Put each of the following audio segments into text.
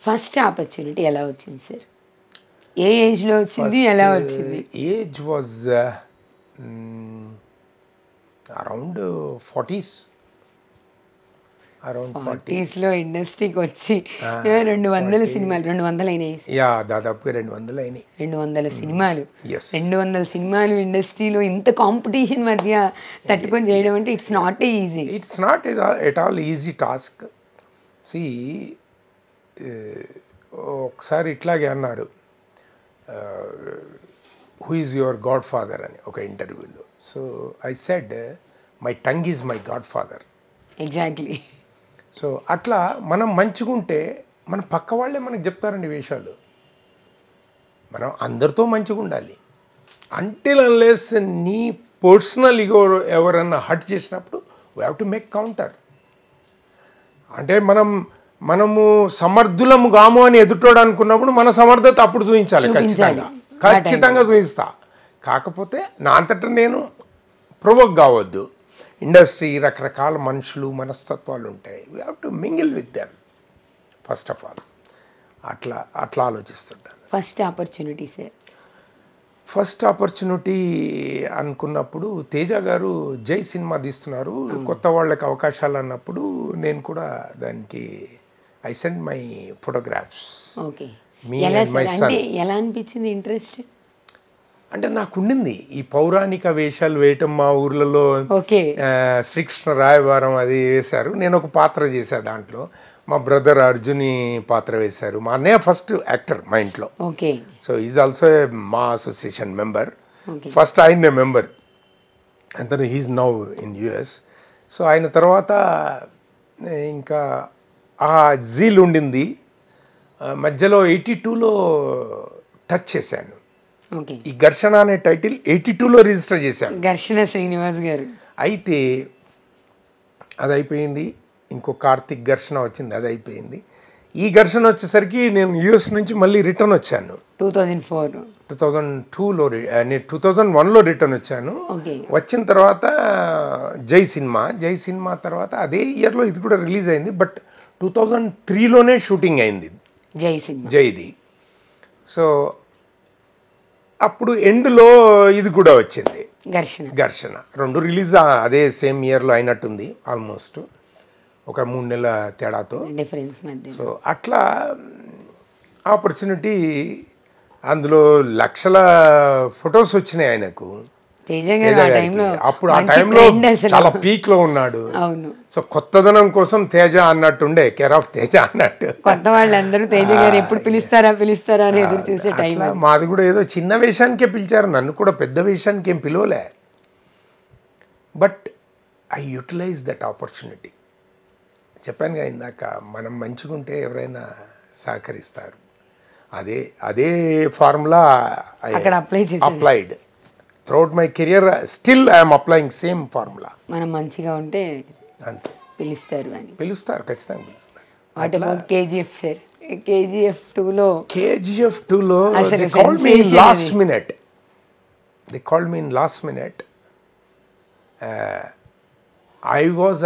First opportunity ఎలా వచ్చింది sir? ఏ ఏజ్లో వచ్చింది, ఎలా వచ్చింది? Age was around 40s. Around 40s లో ఇండస్ట్రీకి వచ్చి 200 సినిమాలు, 200 అయినాయి. యా, దాదాపుగా 200 అయినాయి. 200 సినిమాలు, Yes. 200 సినిమాలు ఇండస్ట్రీలో ఇంత కాంపిటీషన్ మధ్య తట్టుకొని చేయడం అంటే it's not easy. It's not at all easy task. See, ఒకసారి ఇట్లాగే అన్నారు, who is your godfather అని ఒక ఇంటర్వ్యూలో. So I said my tongue is my godfather. Exactly. So అట్లా మనం మంచిగుంటే మన పక్క వాళ్ళే మనకు చెప్తారండి వేషాలు. మనం అందరితో మంచిగా ఉండాలి. అంటిల్ అన్లెస్ నీ పర్సనల్ ఇగో ఎవరన్నా హర్ట్ చేసినప్పుడు we have to make counter. అంటే మనము సమర్థులము కాము అని ఎదుటోడు అనుకున్నప్పుడు మన సమర్థత అప్పుడు చూపించాలి. ఖచ్చితంగా చూపిస్తా. కాకపోతే నా అంతటా నేను ప్రొవోక్ కావద్దు. ఇండస్ట్రీ రకరకాల మనుషులు, మనస్తత్వాలు ఉంటాయి. We have to mingle with them first of all. అట్లా ఆలోచిస్తుంటాను. First opportunity sir? First opportunity అనుకున్నప్పుడు తేజ గారు జై సినిమా తీస్తున్నారు, కొత్త వాళ్ళకి అవకాశాలు అన్నప్పుడు నేను కూడా దానికి I send my photographs. Okay. ఎలా అనిపించింది ఇంట్రెస్ట్? అంటే నాకు ఉండింది ఈ పౌరాణిక వేషాలు వేయటం. మా ఊర్లలో శ్రీకృష్ణ రాయబారం అది వేశారు, నేను ఒక పాత్ర చేశా దాంట్లో. మా బ్రదర్ అర్జుని పాత్ర వేశారు. మా అన్నయ్య ఫస్ట్ యాక్టర్ మా ఇంట్లో. సో ఈజ్ ఆల్సో మా అసోసియేషన్ మెంబర్. ఫస్ట్ ఆయన్నే మెంబర్, అంత he's now in US. So ఆయన తర్వాత ఇంకా ఆ జీల్ ఉండింది. మధ్యలో 82లో టచ్ చేశాను. ఈ ఘర్షణ అనే టైటిల్ 82లో రిజిస్టర్ చేశాను. ఘర్షణ శ్రీనివాస్ గారు. అయితే అది అయిపోయింది. ఇంకో కార్తిక్ ఘర్షణ వచ్చింది, అది అయిపోయింది. ఈ ఘర్షణ వచ్చేసరికి నేను యుఎస్ నుంచి మళ్ళీ రిటర్న్ వచ్చాను 2002లో. నేను 2001లో రిటర్న్ వచ్చాను. వచ్చిన తర్వాత జై సినిమా తర్వాత అదే ఇయర్లో ఇది కూడా రిలీజ్ అయింది. బట్ 2003లోనే షూటింగ్ అయింది జైది. సో అప్పుడు ఎండ్లో ఇది కూడా వచ్చింది ఘర్షణ. రెండు రిలీజ్ అదే సేమ్ ఇయర్లో అయినట్టుంది, ఆల్మోస్ట్ ఒక 3 నెలల తేడాతో డిఫరెన్స్ మధ్య. సో అట్లా ఆపర్చునిటీ, అందులో లక్షల ఫొటోస్ వచ్చినాయి ఆయనకు. అప్పుడు ఆ టైంలో చాలా పీక్ లో ఉన్నాడు. సో కొత్తదనం కోసం తేజ అన్నట్టుండే, కేర్ ఆఫ్ తేజ అన్నట్టు. కొత్త వాళ్ళందరూ తేజ గారు ఎప్పుడు పిలుస్తారా అని ఎదురు చూసే టైం. మాది కూడా ఏదో చిన్న వేషానికే పిలిచారు, నన్ను కూడా పెద్ద వేషానికి ఏం పిలవలే. But I utilize that opportunity. చెప్పానుగా ఇందాక, మనం మంచిగుంటే ఎవరైనా సహకరిస్తారు. అదే formula applied throughout my career. Still I am applying same formula. మనం మంచిగా ఉంటే అంతే పిలుస్తారు ఖచ్చితంగా పిలుస్తారు. What about KGF sir? KGF 2లో they called me in last minute. I was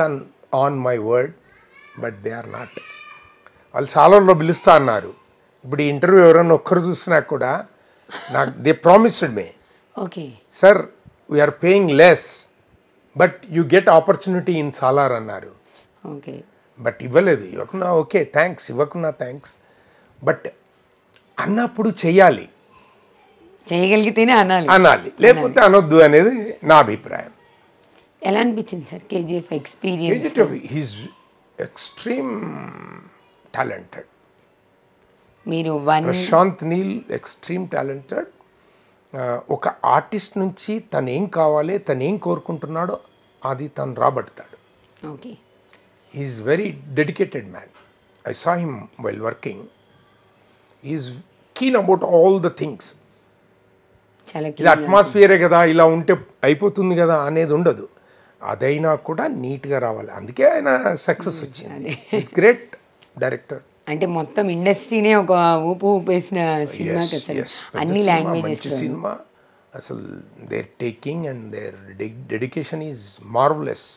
on my word, but they are not. వాళ్ళు సాలర్లో పిలుస్తా అన్నారు. ఇప్పుడు ఈ ఇంటర్వ్యూ ఎవరైనా ఒక్కరు చూసినా కూడా నాకు they promised me, sir we are paying less but you get opportunity in Salaar అన్నారు. బట్ ఇవ్వకున్నా ఓకే థ్యాంక్స్, థ్యాంక్స్. బట్ అన్నప్పుడు చేయగలిగితేనే అనాలి, లేకపోతే అనొద్దు అనేది నా అభిప్రాయం. ఎలా అనిపించింది sir KGF experience? He's extreme talented. మీరు ప్రశాంత్ నీల్ ఎక్స్ట్రీమ్ టాలెంటెడ్. ఒక ఆర్టిస్ట్ నుంచి తను ఏం కావాలి, తను ఏం కోరుకుంటున్నాడో అది తను రాబడతాడు. Is very dedicated man. I saw him while working. Is keen about all the things. ఇది అట్మాస్ఫియరే కదా, ఇలా ఉంటే అయిపోతుంది కదా అనేది ఉండదు. అదైనా కూడా నీట్గా రావాలి. అందుకే ఆయన సక్సెస్ వచ్చింది. Is great director. అంటే మొత్తం ఇండస్ట్రీనే ఒక ఊపేసిన సినిమా కదా, అన్ని లాంగ్వేజెస్ సినిమా. అసలు their taking and their dedication is marvellous.